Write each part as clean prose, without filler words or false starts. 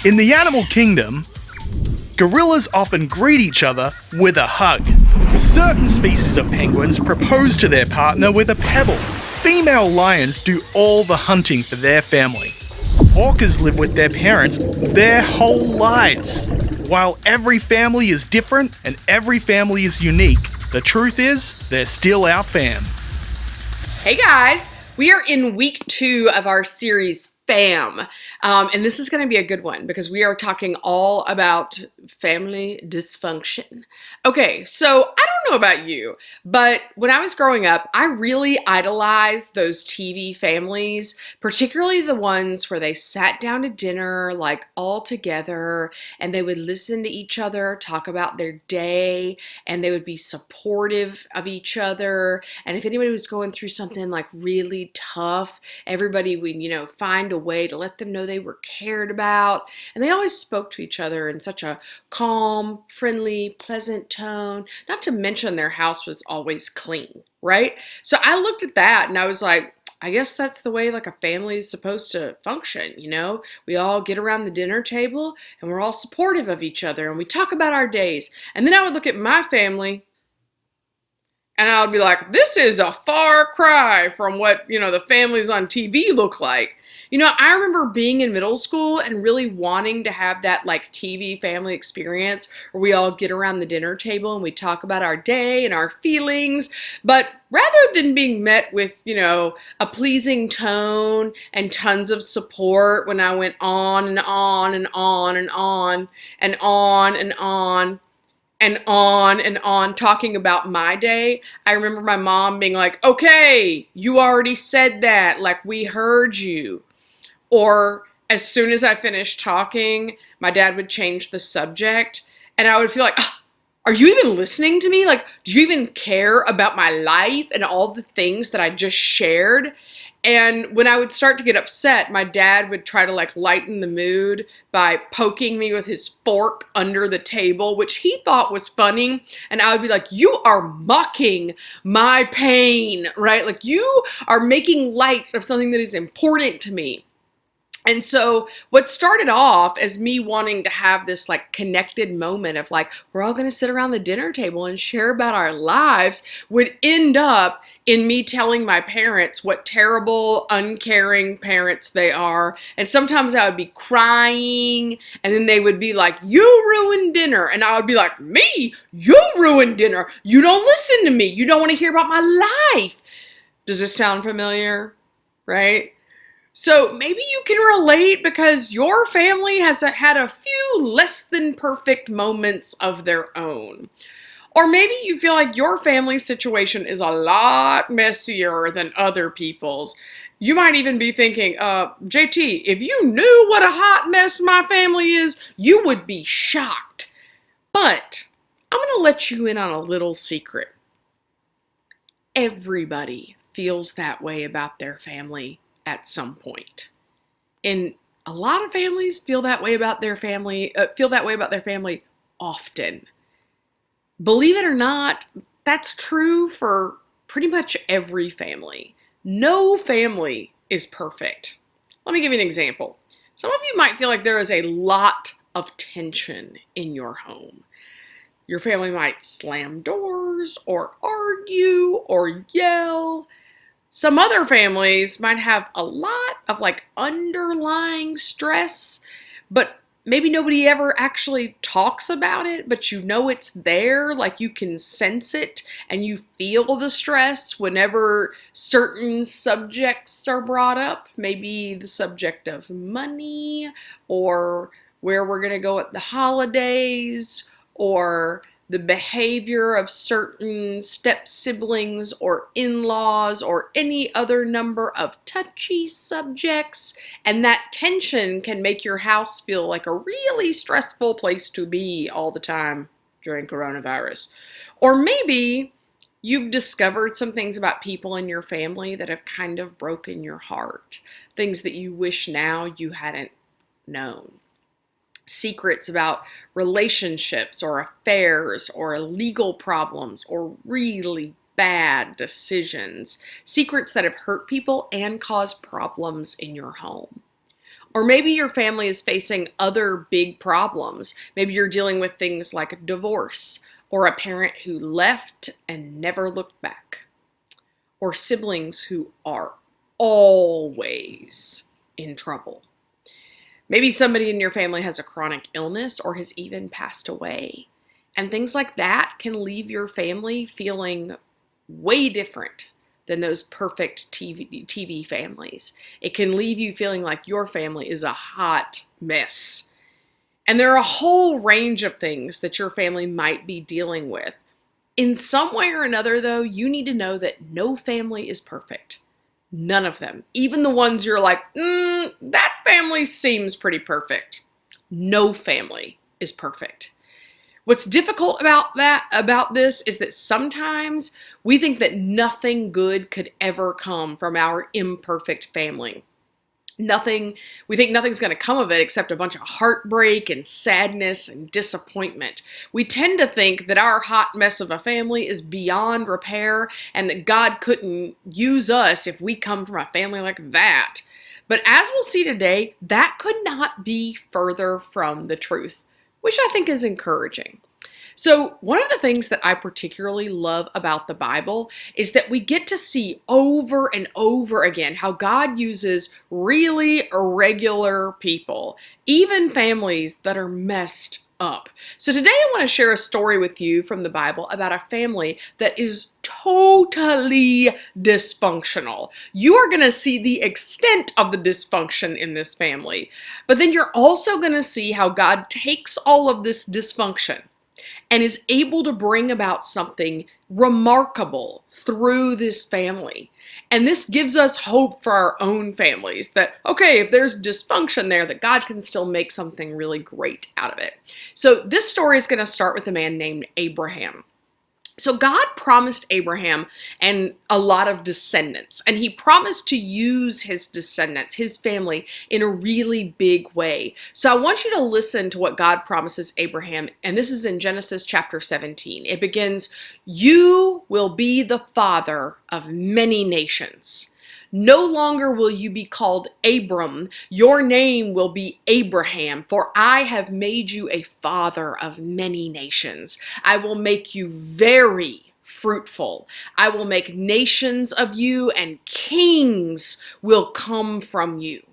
In the animal kingdom, gorillas often greet each other with a hug. Certain species of penguins propose to their partner with a pebble. Female lions do all the hunting for their family. Orcas live with their parents their whole lives. While every family is different and every family is unique, the truth is, they're still our fam. Hey guys, we are in week 2 of our series Fam, and this is going to be a good one because we are talking all about family dysfunction. Okay, so I don't know about you, but when I was growing up, I really idolized those TV families, particularly the ones where they sat down to dinner like all together and they would listen to each other talk about their day and they would be supportive of each other. And if anybody was going through something like really tough, everybody would, find a way to let them know they were cared about. And they always spoke to each other in such a calm, friendly, pleasant tone. Not to mention their house was always clean, right? So I looked at that and I was like, I guess that's the way like a family is supposed to function, We all get around the dinner table and we're all supportive of each other and we talk about our days. And then I would look at my family and I would be like, this is a far cry from what, the families on TV look like. I remember being in middle school and really wanting to have that like TV family experience where we all get around the dinner table and we talk about our day and our feelings. But rather than being met with, a pleasing tone and tons of support when I went on and on and on and on and on and on and on and on talking about my day, I remember my mom being like, okay, you already said that, like we heard you. Or as soon as I finished talking, my dad would change the subject and I would feel like, are you even listening to me? Like, do you even care about my life and all the things that I just shared? And when I would start to get upset, my dad would try to like lighten the mood by poking me with his fork under the table, which he thought was funny. And I would be like, you are mocking my pain, right? Like you are making light of something that is important to me. And so what started off as me wanting to have this like connected moment of like, we're all going to sit around the dinner table and share about our lives would end up in me telling my parents what terrible, uncaring parents they are. And sometimes I would be crying and then they would be like, you ruined dinner. And I would be like, me? You ruined dinner. You don't listen to me. You don't want to hear about my life. Does this sound familiar? Right? So maybe you can relate because your family has had a few less than perfect moments of their own. Or maybe you feel like your family situation is a lot messier than other people's. You might even be thinking, JT, if you knew what a hot mess my family is, you would be shocked. But I'm going to let you in on a little secret. Everybody feels that way about their family at some point. And a lot of families feel that way about their family often. Believe it or not, that's true for pretty much every family. No family is perfect. Let me give you an example. Some of you might feel like there is a lot of tension in your home. Your family might slam doors or argue or yell. Some other families might have a lot of like underlying stress, but maybe nobody ever actually talks about it, but it's there, like you can sense it and you feel the stress whenever certain subjects are brought up. Maybe the subject of money or where we're going to go at the holidays or the behavior of certain step siblings or in-laws or any other number of touchy subjects. And that tension can make your house feel like a really stressful place to be all the time during coronavirus. Or maybe you've discovered some things about people in your family that have kind of broken your heart. Things that you wish now you hadn't known. Secrets about relationships or affairs or legal problems or really bad decisions. Secrets that have hurt people and caused problems in your home. Or maybe your family is facing other big problems. Maybe you're dealing with things like divorce, or a parent who left and never looked back, or siblings who are always in trouble. Maybe somebody in your family has a chronic illness or has even passed away. And things like that can leave your family feeling way different than those perfect TV families. It can leave you feeling like your family is a hot mess. And there are a whole range of things that your family might be dealing with. In some way or another, though, you need to know that no family is perfect. None of them. Even the ones you're like, that family seems pretty perfect. No family is perfect. What's difficult about this is that sometimes we think that nothing good could ever come from our imperfect family. We think nothing's going to come of it except a bunch of heartbreak and sadness and disappointment. We tend to think that our hot mess of a family is beyond repair and that God couldn't use us if we come from a family like that. But as we'll see today, that could not be further from the truth, which I think is encouraging. So one of the things that I particularly love about the Bible is that we get to see over and over again how God uses really irregular people, even families that are messed up. So today I want to share a story with you from the Bible about a family that is totally dysfunctional. You are going to see the extent of the dysfunction in this family, but then you're also going to see how God takes all of this dysfunction and is able to bring about something remarkable through this family. And this gives us hope for our own families that, okay, if there's dysfunction there, that God can still make something really great out of it. So this story is going to start with a man named Abraham. So God promised Abraham and a lot of descendants, and he promised to use his descendants, his family, in a really big way. So I want you to listen to what God promises Abraham, and this is in Genesis chapter 17. It begins, "You will be the father of many nations. No longer will you be called Abram, your name will be Abraham, for I have made you a father of many nations. I will make you very fruitful. I will make nations of you, and kings will come from you.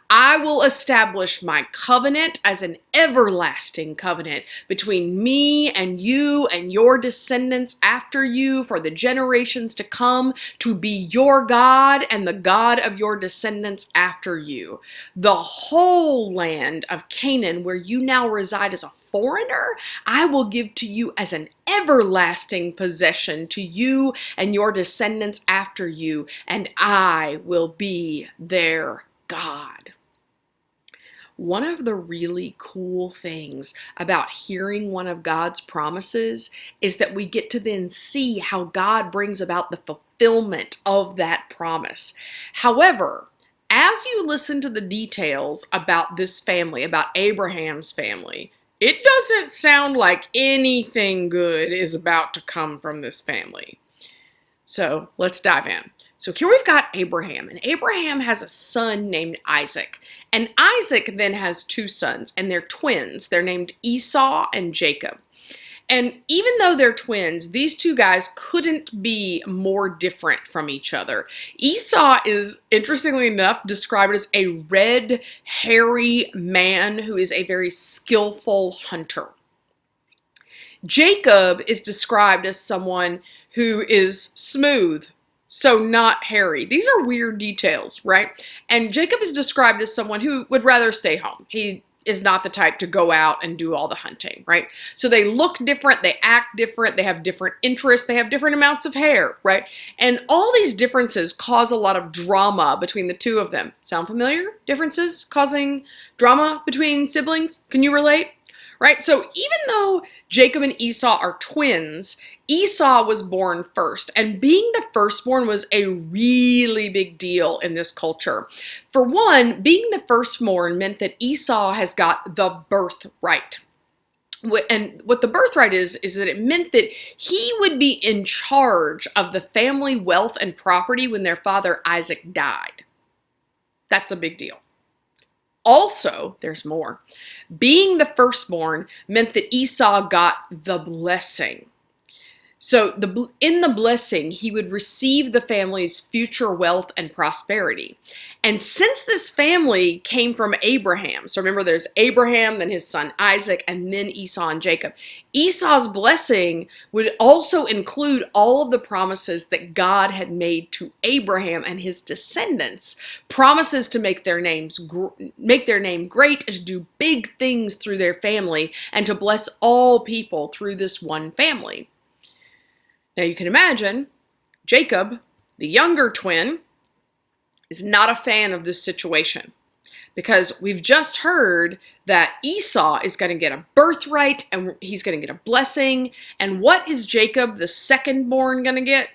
I will establish my covenant as an everlasting covenant between me and you and your descendants after you for the generations to come, to be your God and the God of your descendants after you. The whole land of Canaan, where you now reside as a foreigner, I will give to you as an everlasting possession to you and your descendants after you, and I will be their God." One of the really cool things about hearing one of God's promises is that we get to then see how God brings about the fulfillment of that promise. However, as you listen to the details about this family, about Abraham's family, it doesn't sound like anything good is about to come from this family. So let's dive in. So here we've got Abraham, and Abraham has a son named Isaac. And Isaac then has two sons, and they're twins. They're named Esau and Jacob. And even though they're twins, these two guys couldn't be more different from each other. Esau is, interestingly enough, described as a red, hairy man who is a very skillful hunter. Jacob is described as someone who is smooth, so not hairy. These are weird details, right? And Jacob is described as someone who would rather stay home. He is not the type to go out and do all the hunting, right? So they look different, they act different, they have different interests, they have different amounts of hair, right? And all these differences cause a lot of drama between the two of them. Sound familiar? Differences causing drama between siblings? Can you relate? Right? So even though Jacob and Esau are twins, Esau was born first, and being the firstborn was a really big deal in this culture. For one, being the firstborn meant that Esau has got the birthright. And what the birthright is that it meant that he would be in charge of the family wealth and property when their father Isaac died. That's a big deal. Also, there's more. Being the firstborn meant that Esau got the blessing. So in the blessing, he would receive the family's future wealth and prosperity. And since this family came from Abraham, so remember there's Abraham, then his son Isaac, and then Esau and Jacob. Esau's blessing would also include all of the promises that God had made to Abraham and his descendants. Promises to make their name great, and to do big things through their family, and to bless all people through this one family. Now you can imagine, Jacob, the younger twin, is not a fan of this situation because we've just heard that Esau is going to get a birthright and he's going to get a blessing. And what is Jacob, the second-born, going to get?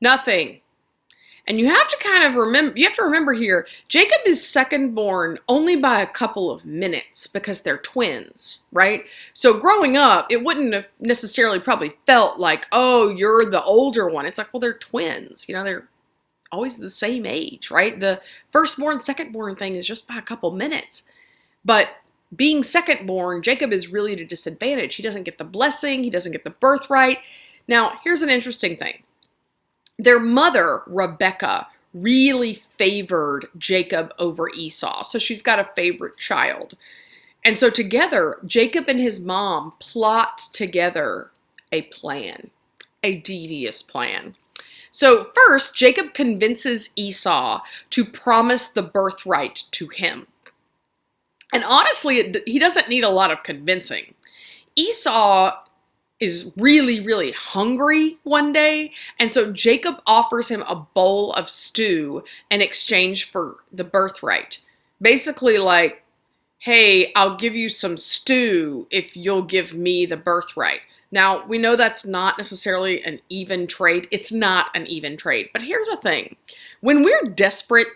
Nothing. And you have to remember here, Jacob is second-born only by a couple of minutes because they're twins, right? So growing up, it wouldn't have necessarily probably felt like, oh, you're the older one. It's like, well, they're twins. They're always the same age, right? The firstborn, second-born thing is just by a couple minutes. But being second-born, Jacob is really at a disadvantage. He doesn't get the blessing. He doesn't get the birthright. Now, here's an interesting thing. Their mother, Rebecca, really favored Jacob over Esau. So she's got a favorite child. And so together, Jacob and his mom plot together a plan, a devious plan. So first, Jacob convinces Esau to promise the birthright to him. And honestly, he doesn't need a lot of convincing. Esau is really, really hungry one day, and so Jacob offers him a bowl of stew in exchange for the birthright. Basically like, hey, I'll give you some stew if you'll give me the birthright. Now, we know that's not necessarily an even trade. It's not an even trade. But here's the thing. When we're desperate,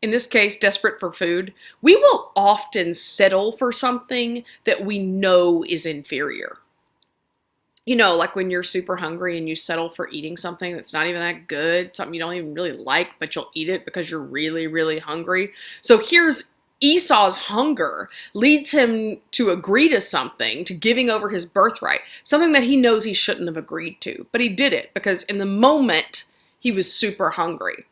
in this case, desperate for food, we will often settle for something that we know is inferior. Like when you're super hungry and you settle for eating something that's not even that good, something you don't even really like, but you'll eat it because you're really, really hungry. So here's Esau's hunger leads him to agree to something, to giving over his birthright, something that he knows he shouldn't have agreed to. But he did it because in the moment, he was super hungry.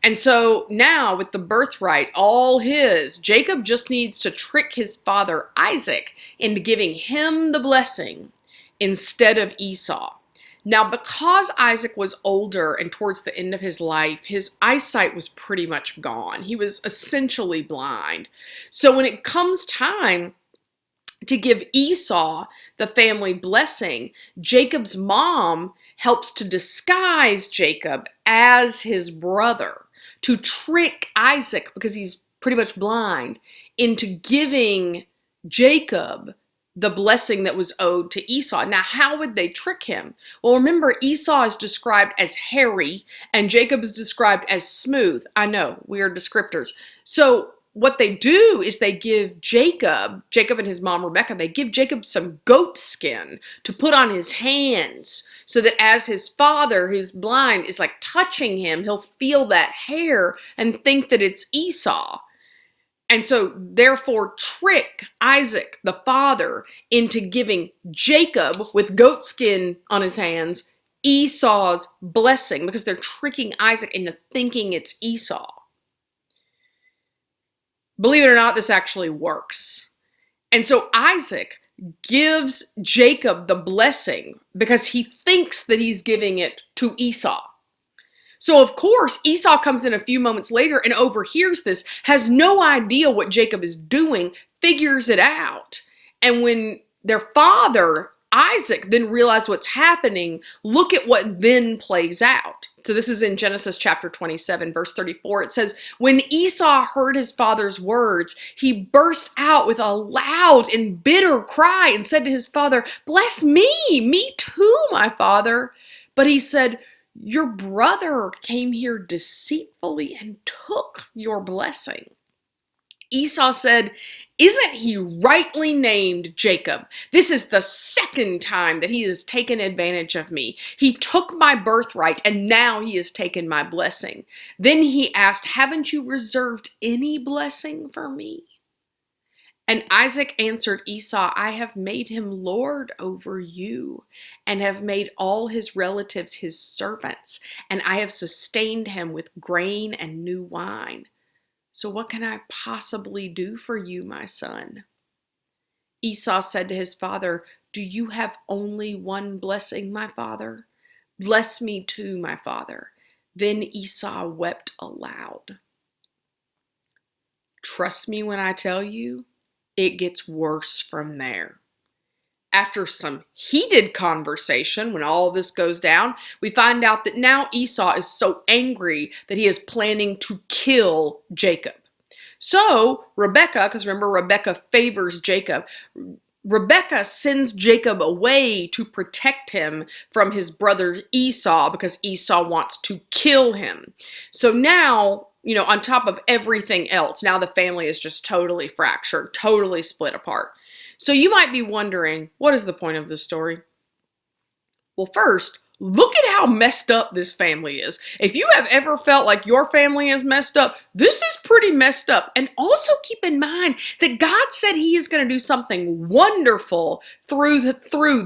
And so now with the birthright all his, Jacob just needs to trick his father Isaac into giving him the blessing instead of Esau. Now, because Isaac was older and towards the end of his life, his eyesight was pretty much gone. He was essentially blind. So when it comes time to give Esau the family blessing, Jacob's mom helps to disguise Jacob as his brother to trick Isaac, because he's pretty much blind, into giving Jacob the blessing that was owed to Esau. Now, how would they trick him? Well, remember, Esau is described as hairy and Jacob is described as smooth. I know, weird descriptors. So what they do is they give Jacob and his mom Rebecca, they give Jacob some goat skin to put on his hands so that as his father, who's blind, is like touching him, he'll feel that hair and think that it's Esau. And so, therefore, trick Isaac, the father, into giving Jacob, with goat skin on his hands, Esau's blessing, because they're tricking Isaac into thinking it's Esau. Believe it or not, this actually works. And so Isaac gives Jacob the blessing because he thinks that he's giving it to Esau. So, of course, Esau comes in a few moments later and overhears this, has no idea what Jacob is doing, figures it out. And when their father, Isaac, then realizes what's happening, look at what then plays out. So this is in Genesis chapter 27, verse 34. It says, when Esau heard his father's words, he burst out with a loud and bitter cry and said to his father, "Bless me too, my father." But he said, "Your brother came here deceitfully and took your blessing." Esau said, "Isn't he rightly named Jacob? This is the second time that he has taken advantage of me. He took my birthright and now he has taken my blessing." Then he asked, "Haven't you reserved any blessing for me?" And Isaac answered Esau, "I have made him lord over you, and have made all his relatives his servants, and I have sustained him with grain and new wine. So what can I possibly do for you, my son?" Esau said to his father, "Do you have only one blessing, my father? Bless me too, my father." Then Esau wept aloud. Trust me when I tell you, it gets worse from there. After some heated conversation, when all this goes down, we find out that now Esau is so angry that he is planning to kill Jacob. So Rebekah, because remember Rebekah favors Jacob, Rebekah sends Jacob away to protect him from his brother Esau because Esau wants to kill him. So now, on top of everything else, now the family is just totally fractured, totally split apart. So you might be wondering, what is the point of this story? Well, first, look at how messed up this family is. If you have ever felt like your family is messed up, this is pretty messed up. And also keep in mind that God said he is going to do something wonderful through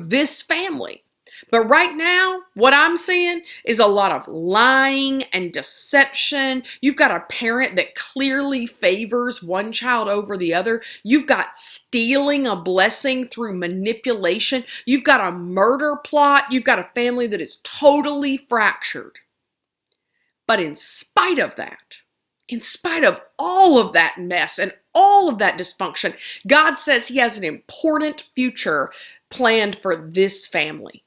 this family. But right now, what I'm seeing is a lot of lying and deception. You've got a parent that clearly favors one child over the other. You've got stealing a blessing through manipulation. You've got a murder plot. You've got a family that is totally fractured. But in spite of that, in spite of all of that mess and all of that dysfunction, God says he has an important future planned for this family.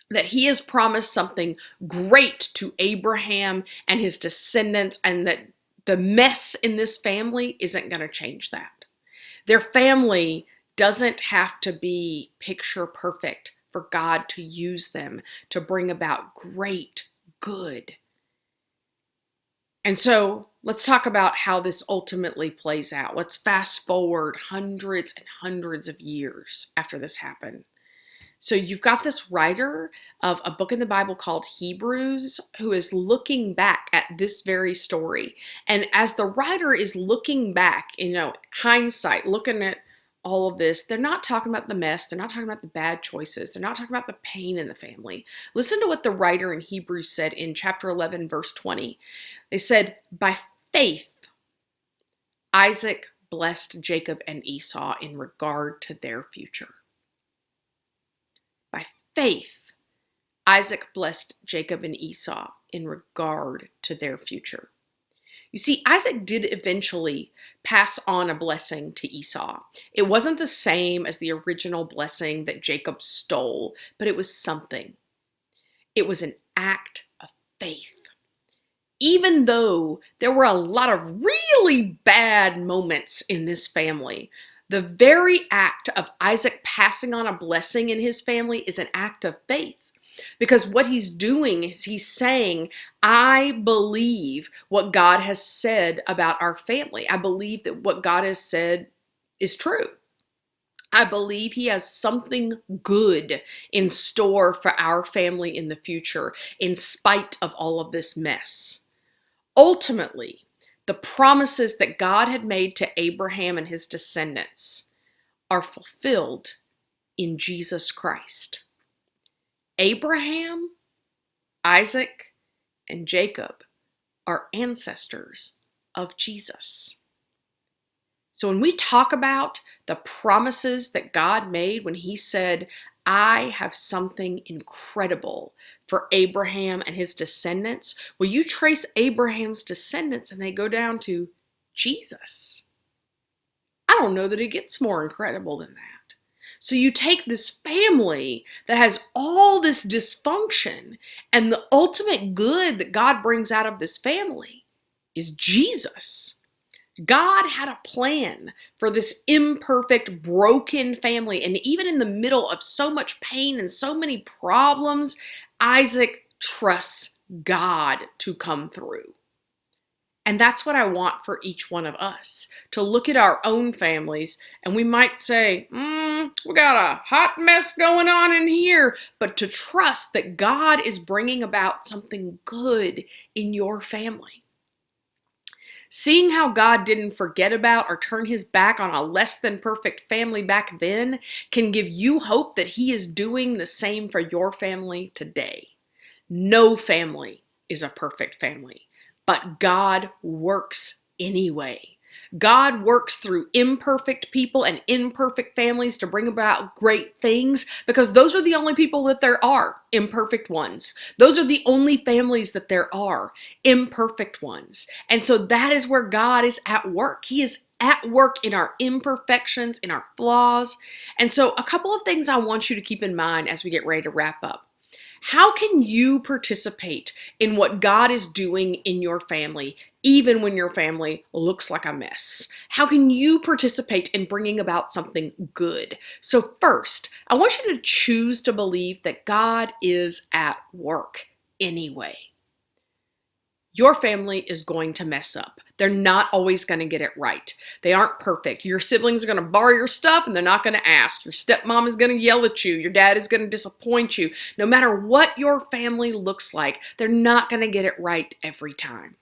That he has promised something great to Abraham and his descendants, and that the mess in this family isn't going to change that. Their family doesn't have to be picture perfect for God to use them to bring about great good. And so let's talk about how this ultimately plays out. Let's fast forward hundreds and hundreds of years after this happened. So you've got this writer of a book in the Bible called Hebrews who is looking back at this very story. And as the writer is looking back, hindsight, looking at all of this, they're not talking about the mess. They're not talking about the bad choices. They're not talking about the pain in the family. Listen to what the writer in Hebrews said in chapter 11, verse 20. They said, "By faith, Isaac blessed Jacob and Esau in regard to their future." By faith, Isaac blessed Jacob and Esau in regard to their future. You see, Isaac did eventually pass on a blessing to Esau. It wasn't the same as the original blessing that Jacob stole, but it was something. It was an act of faith. Even though there were a lot of really bad moments in this family, the very act of Isaac passing on a blessing in his family is an act of faith. Because what he's doing is he's saying, I believe what God has said about our family. I believe that what God has said is true. I believe he has something good in store for our family in the future, in spite of all of this mess. Ultimately, the promises that God had made to Abraham and his descendants are fulfilled in Jesus Christ. Abraham, Isaac, and Jacob are ancestors of Jesus. So when we talk about the promises that God made when he said, I have something incredible for Abraham and his descendants, well, you trace Abraham's descendants and they go down to Jesus. I don't know that it gets more incredible than that. So you take this family that has all this dysfunction, and the ultimate good that God brings out of this family is Jesus. God had a plan for this imperfect, broken family. And even in the middle of so much pain and so many problems, Isaac trusts God to come through. And that's what I want for each one of us, to look at our own families and we might say, we got a hot mess going on in here, but to trust that God is bringing about something good in your family. Seeing how God didn't forget about or turn his back on a less than perfect family back then can give you hope that he is doing the same for your family today. No family is a perfect family, but God works anyway. God works through imperfect people and imperfect families to bring about great things, because those are the only people that there are, imperfect ones. Those are the only families that there are, imperfect ones. And so that is where God is at work. He is at work in our imperfections, in our flaws. And so a couple of things I want you to keep in mind as we get ready to wrap up. How can you participate in what God is doing in your family, even when your family looks like a mess? How can you participate in bringing about something good? So first, I want you to choose to believe that God is at work anyway. Your family is going to mess up. They're not always going to get it right. They aren't perfect. Your siblings are going to borrow your stuff and they're not going to ask. Your stepmom is going to yell at you. Your dad is going to disappoint you. No matter what your family looks like, they're not going to get it right every time.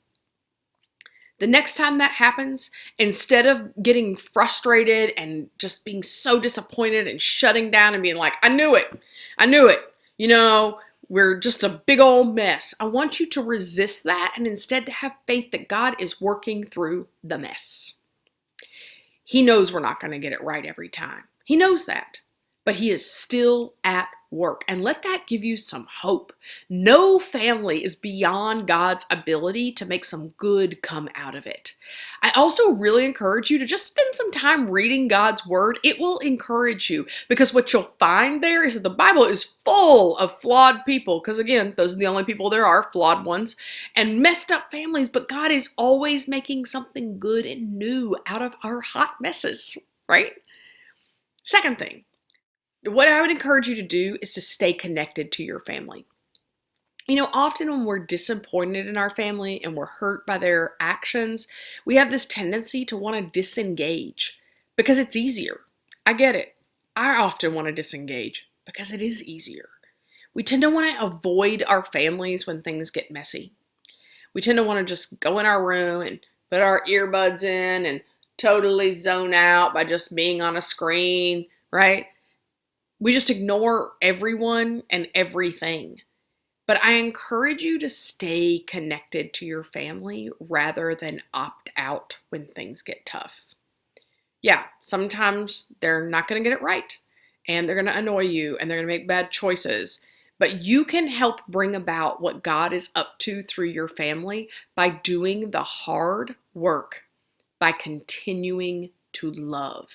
The next time that happens, instead of getting frustrated and just being so disappointed and shutting down and being like, I knew it, we're just a big old mess, I want you to resist that and instead to have faith that God is working through the mess. He knows we're not going to get it right every time. He knows that, but he is still at work, and let that give you some hope. No family is beyond God's ability to make some good come out of it. I also really encourage you to just spend some time reading God's word. It will encourage you, because what you'll find there is that the Bible is full of flawed people, because again, those are the only people there are, flawed ones, and messed up families, but God is always making something good and new out of our hot messes, right? Second thing, what I would encourage you to do is to stay connected to your family. Often when we're disappointed in our family and we're hurt by their actions, we have this tendency to want to disengage because it's easier. I get it. I often want to disengage because it is easier. We tend to want to avoid our families when things get messy. We tend to want to just go in our room and put our earbuds in and totally zone out by just being on a screen, right? We just ignore everyone and everything. But I encourage you to stay connected to your family rather than opt out when things get tough. Yeah, sometimes they're not going to get it right, and they're going to annoy you, and they're going to make bad choices. But you can help bring about what God is up to through your family by doing the hard work, by continuing to love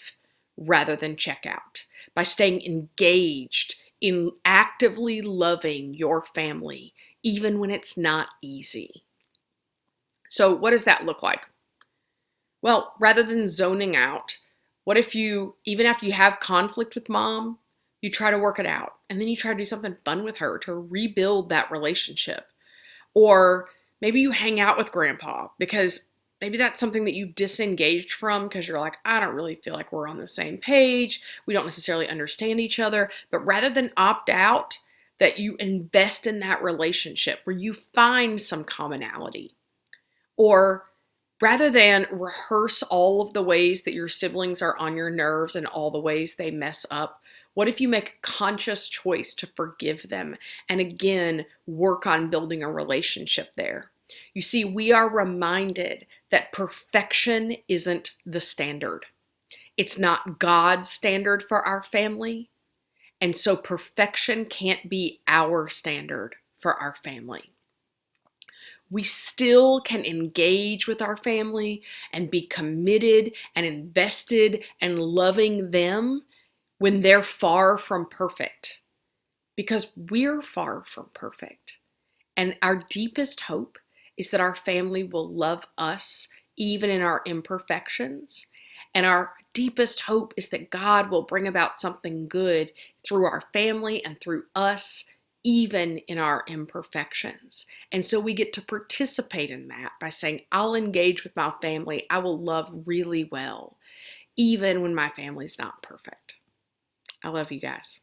rather than check out, by staying engaged in actively loving your family, even when it's not easy. So what does that look like? Well, rather than zoning out, what if you, even after you have conflict with mom, you try to work it out and then you try to do something fun with her to rebuild that relationship? Or maybe you hang out with grandpa because maybe that's something that you've disengaged from because you're like, I don't really feel like we're on the same page. We don't necessarily understand each other. But rather than opt out, that you invest in that relationship where you find some commonality. Or rather than rehearse all of the ways that your siblings are on your nerves and all the ways they mess up, what if you make a conscious choice to forgive them and again, work on building a relationship there? You see, we are reminded that perfection isn't the standard. It's not God's standard for our family. And so perfection can't be our standard for our family. We still can engage with our family and be committed and invested and loving them when they're far from perfect, because we're far from perfect. And our deepest hope is that our family will love us even in our imperfections. And our deepest hope is that God will bring about something good through our family and through us, even in our imperfections. And so we get to participate in that by saying, I'll engage with my family. I will love really well, even when my family's not perfect. I love you guys.